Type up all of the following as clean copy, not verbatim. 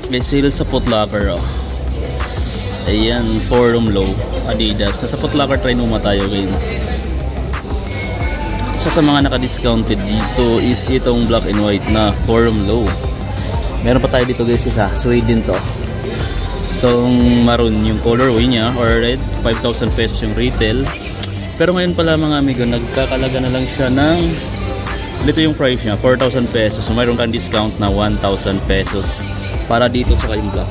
May sale sa Foot Locker, oh. Ayan, Forum Low, Adidas. Nasa Foot Locker Trinoma tayo ngayon. So sa mga naka-discounted dito is itong black and white na Forum Low. Meron pa tayo dito guys, isa Sweden to. Itong maroon yung colorway niya, or red, 5,000 pesos yung retail. Pero ngayon pala mga amigo, nagkakalaga na lang siya ng, dito yung price niya, 4,000 pesos. So mayroon kang discount na 1,000 pesos para dito sa yung black.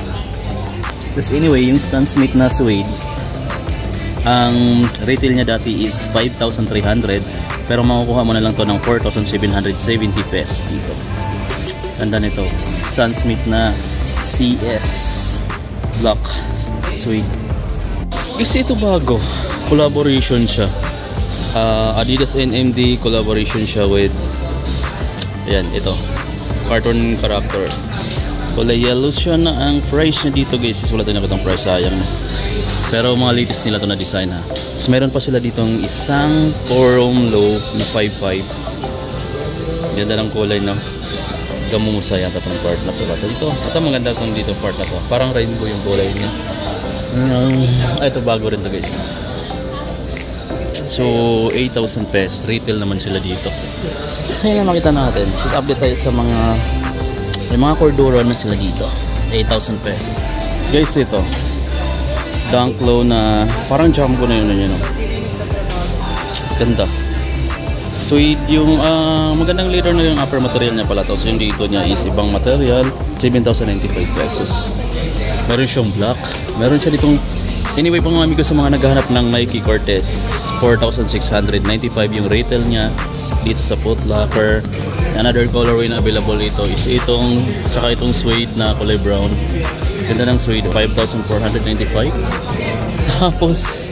Tapos anyway, yung Stan Smith na suede, ang retail niya dati is 5,300, pero makukuha mo na lang to ng 4,770 pesos dito. Ganda nito, Stan Smith na CS Black suede. Kasi ito bago, collaboration siya, Adidas NMD collaboration siya with, ayan, ito, cartoon character. Kulay yellow siya na. Ang price niya dito guys is wala tayong nakitang price, sayang, pero mga latest nila to na design ha. So meron pa sila ditong isang Forum Low na 5.5. Ganda ng kulay, no? Gamusa yata itong part na to. Ito, maganda itong dito part na to. Parang rainbow yung kulay niya. Ito bago rin to guys. So 8,000 pesos. Retail naman sila dito. Ayan na makita natin. So update tayo sa mga, may mga Cordura na sila dito. 8,000 pesos. Guys, ito Dunk Low na parang jumbo na yun, no? Ganda. Suede yung magandang leather na yung upper material niya pala to. So yung dito niya is ibang material. 7,095 pesos. Meron siyang black. Meron siya ditong, anyway pang mga amigo sa mga naghahanap ng Nike Cortez, 4,695 yung retail niya dito sa Foot Locker. Another colorway na available dito is itong, tsaka itong suede na kulay brown. Ganda ng suede, 5,495. Tapos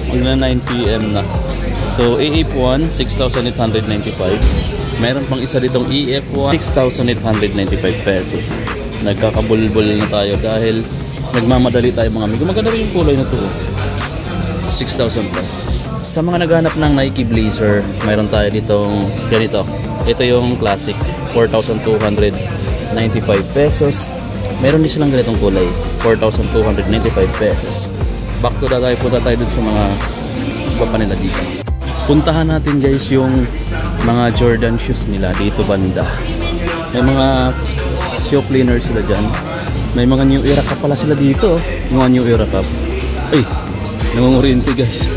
magna 9 PM na. So AF1 6,895. Meron pang isa ditong EF1 6,895 pesos. Nagkakabulbul na tayo dahil nagmamadali tayo mga amigo. Maganda rin yung kulay na to, 6,000 plus. Sa mga naghanap ng Nike Blazer, mayroon tayo ditong ganito. Ito yung classic, 4,295 pesos. Meron din silang ganitong kulay, 4,295 pesos. Back to that tayo, punta tayo dun sa mga iba pa nila dito. Puntahan natin guys yung mga Jordan shoes nila dito banda. May mga shoe cleaner sila dyan. May mga New Era Cup pala sila dito. Mga New Era Cup. Ay, nangungurinti guys.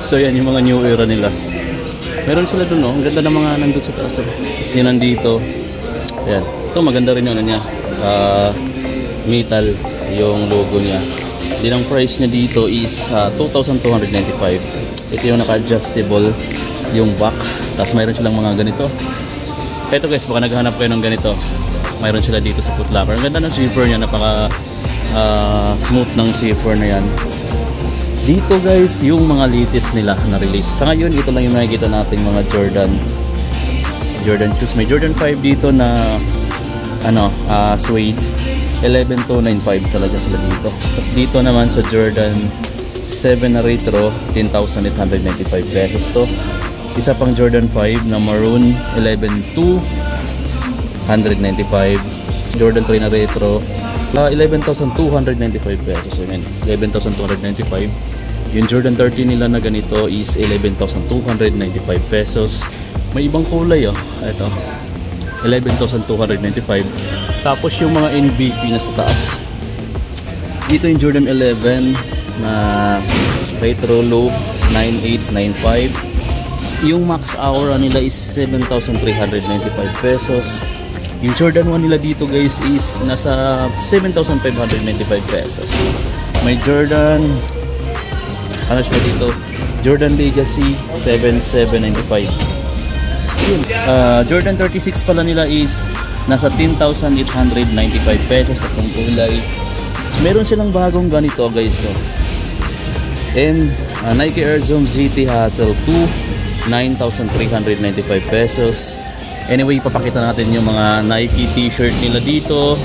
So yan yung mga New Era nila. Meron sila dun, oh. Ang ganda ng mga nandun sa taas. Tapos yun nandito. Ayan. Ito maganda rin yung ano niya. Metal yung logo niya. Din ang price niya dito is 2,295. Ito yung naka-adjustable yung back. Tapos mayroon silang mga ganito. Ito guys, baka naghahanap kayo ng ganito. Mayroon sila dito sa Foot Locker. Ang ganda ng zipper niya. Napaka smooth ng zipper na yan. Dito guys, yung mga latest nila na release. Sa ngayon, ito lang yung nakikita natin mga Jordan shoes. May Jordan 5 dito na suede, 11,295 talaga sila dito. Tapos dito naman sa Jordan 7 na retro, 10,895 pesos to. Isa pang Jordan 5 na maroon, 11,295. Jordan 3 na retro, 11,295 pesos. So, 11,295. Yung Jordan 13 nila na ganito is 11,295 pesos. May ibang kulay, oh. Ito, 11,295. Tapos yung mga MVP na sa taas, dito yung Jordan 11 na retro low, 9,895. Yung max aura nila is 7,395 pesos. Yung Jordan 1 nila dito guys is nasa 7,595 pesos. May Jordan, ano siya dito, Jordan Legacy, 7,795. Jordan 36 pala nila is nasa 10,895 pesos at itong kulay. Meron silang bagong ganito guys, so. And Nike Air Zoom ZT Hustle 2, 9,395 pesos. Anyway, ipapakita natin yung mga Nike t-shirt nila dito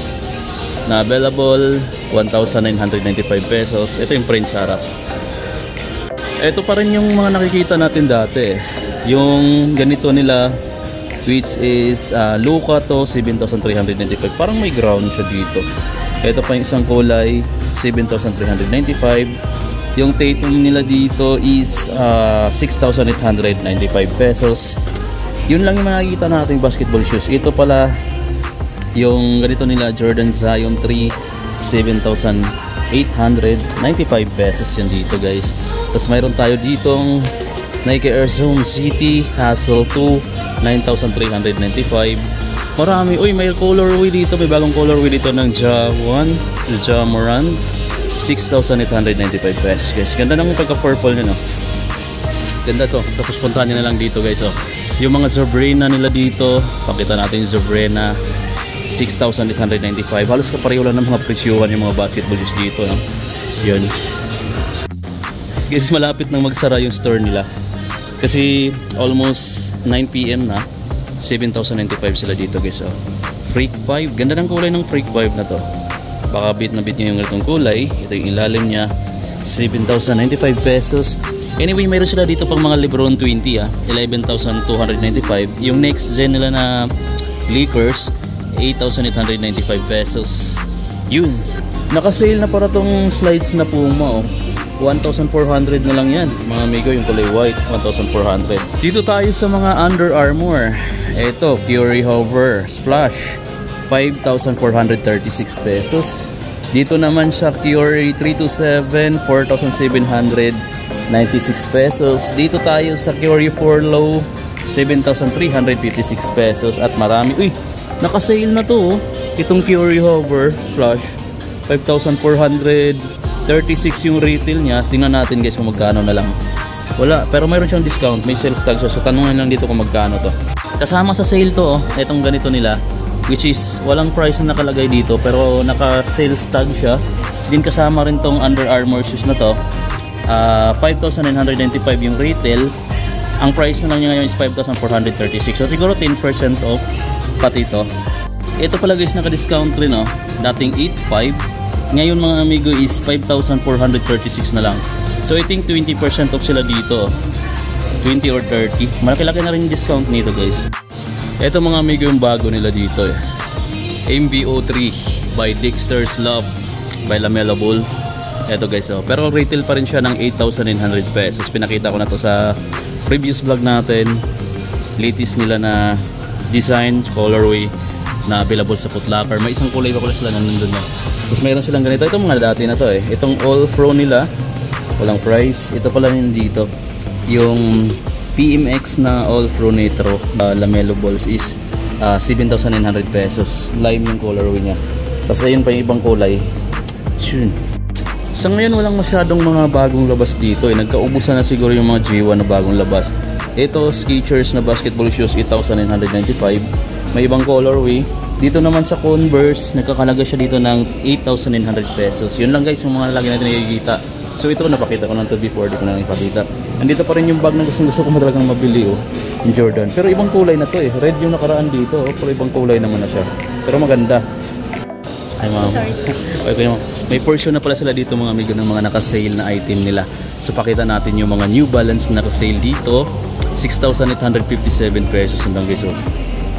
na available, 1,995 pesos. Ito yung print harap. Ito pa rin yung mga nakikita natin dati. Yung ganito nila, which is Luca to 7,395. Parang may ground siya dito. Ito pa yung isang kulay, 7,395. Yung Tatum nila dito is 6,895 pesos. Yun lang yung makikita nating basketball shoes. Ito pala yung ganito nila, Jordan Zion 3, 7,895 pesos yun dito guys. Tapos mayroon tayo ditong Nike Air Zoom City Hassle 2, 9,395. Marami. Uy, may colorway dito. May bagong colorway dito ng Ja 1, Ja Morant, 6,895 pesos guys. Ganda ng pagka-purple nyo, no? Ganda to. Tapos puntahan nyo na lang dito guys. So, yung mga Zobrena nila dito, pakita natin yung Zobrena, 6,895. Halos kapareho lang ng mga presyuhan yung mga basketball shoes dito, no? Yun. Guys, malapit nang magsara yung store nila. Kasi almost 9 PM na. 7,095 sila dito guys. So, Freak 5. Ganda ng kulay ng Freak 5 na to. Baka bit na bit nyo yung ganitong kulay. Ito yung ilalim nya, 7,095 pesos. Anyway, mayroon sila dito pang mga Lebron 20 11,295. Yung next gen nila na Lakers, 8,895 pesos. Yun. Naka-sale na para tong slides na Puma, 1,400 na lang yan mga amigo, yung kulay white, 1,400. Dito tayo sa mga Under Armour. Ito, Fury Hover Splash, 5,436 pesos. Dito naman sa Fury 327, 4,796 pesos. Dito tayo sa Fury 4 Low, 7,356 pesos. At marami, uy, naka-sale na to, itong Fury Hover Splash, 5,436 yung retail niya. Tingnan natin guys kung magkano na lang. Wala, pero mayroon siyang discount, may sales tag siya. So tanungin lang dito kung magkano to. Kasama sa sale to, itong ganito nila, which is walang price na nakalagay dito pero naka sales tag siya. Din kasama rin tong Under Armour shoes na to. 5,995 yung retail. Ang price na lang niya ngayon is 5,436. So siguro 10% off pati ito. Ito pala guys, naka-discount rin, dating 8,500. Ngayon mga amigo is 5,436 na lang. So I think 20% off sila dito. 20 or 30. Malaki-laki na rin yung discount nito guys. Ito mga amigo yung bago nila dito MBO3 by Dexter's Love by LaMelo Balls. Ito guys, pero retail pa rin siya ng 8,900 pesos. Pinakita ko na to sa previous vlog natin. Latest nila na design, colorway na available sa Foot Locker. May isang kulay pa pala sila nandun na. Tapos mayroon silang ganito. Ito mga dati na to Itong All Pro nila, walang price. Ito pala rin dito. Yung PMX na All Pro Nitro LaMelo Balls is 7,900 pesos. Lime yung colorway niya. Tapos ayun pa yung ibang kulay. Yun. Sa ngayon walang masyadong mga bagong labas dito Nagkaubusan na siguro yung mga G1 na bagong labas. Ito Skechers na basketball shoes, 8,995. May ibang colorway. Dito naman sa Converse, nagkakalaga siya dito ng 8,900 pesos. Yun lang guys yung mga lagi natin nakikita. So ito napakita ko lang to before, di ko na ipakita. Andito pa rin yung bag na gusto ko talagang mabili yung Jordan. Pero ibang kulay na to Red yung nakaraan dito pero ibang kulay naman na siya. Pero maganda. Ay ma'am. Okay, may portion na pala sila dito mga amigo ng mga naka-sale na item nila. So pakita natin yung mga New Balance na naka-sale dito. 6,857 pesos lang guys.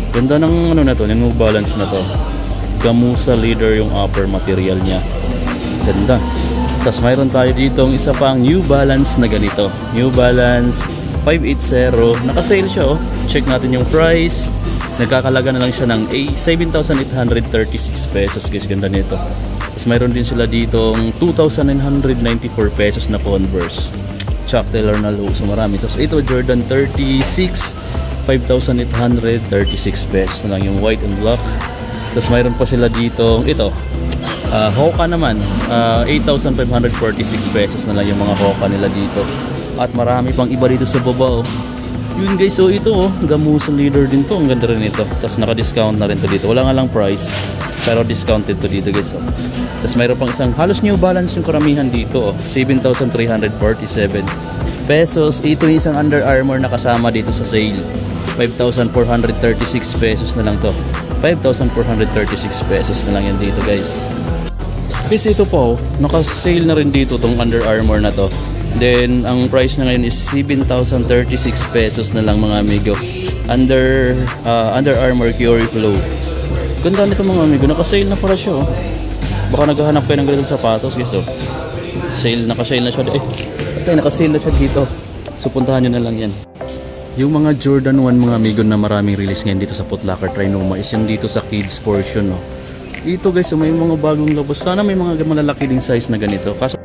Ganda ng na to, yung New Balance na to. Gamusa leather yung upper material niya. Ganda. Tapos mayroon tayo dito ang isa pang New Balance na ganito. New Balance 580. Naka-sale siya Check natin yung price. Nagkakalaga na lang siya ng 7,836 pesos guys. Ganda nito. Tapos mayroon din sila dito 2,994 pesos na Converse Chuck Taylor na low. So marami. Tapos ito Jordan 36, 5,836 pesos na lang yung white and black. Tapos mayroon pa sila dito ito Hoka naman, 8,546 pesos na lang yung mga Hoka nila dito. At marami pang iba dito sa baba Yun guys, ito Gamusa leather din to. Ang ganda rin ito. Tapos naka-discount na rin to dito. Wala nga lang price, pero discounted to dito guys Tapos mayroon pang isang halos New Balance yung karamihan dito 7,347 pesos. Ito yung isang Under Armour na kasama dito sa sale. 5,436 pesos na lang to. 5,436 pesos na lang yan dito guys. Kasi ito po, naka-sale na rin dito tong Under Armour na to Then, ang price na ngayon is 7,036 pesos na lang mga amigo. Under Armour Curry Flow. Ganda nito mga amigo. Naka-sale na pala siya. Oh. Baka naghahanap kayo ng ganitong sapatos. Guys, oh. Naka-sale na siya. Naka-sale na siya dito. So, puntahan nyo na lang yan. Yung mga Jordan 1 mga amigo na maraming release ngayon dito sa Foot Locker Trinoma is yung dito sa kids portion. No? Dito guys, may mga bagong labas. Sana may mga malalaki ding size na ganito. Kaso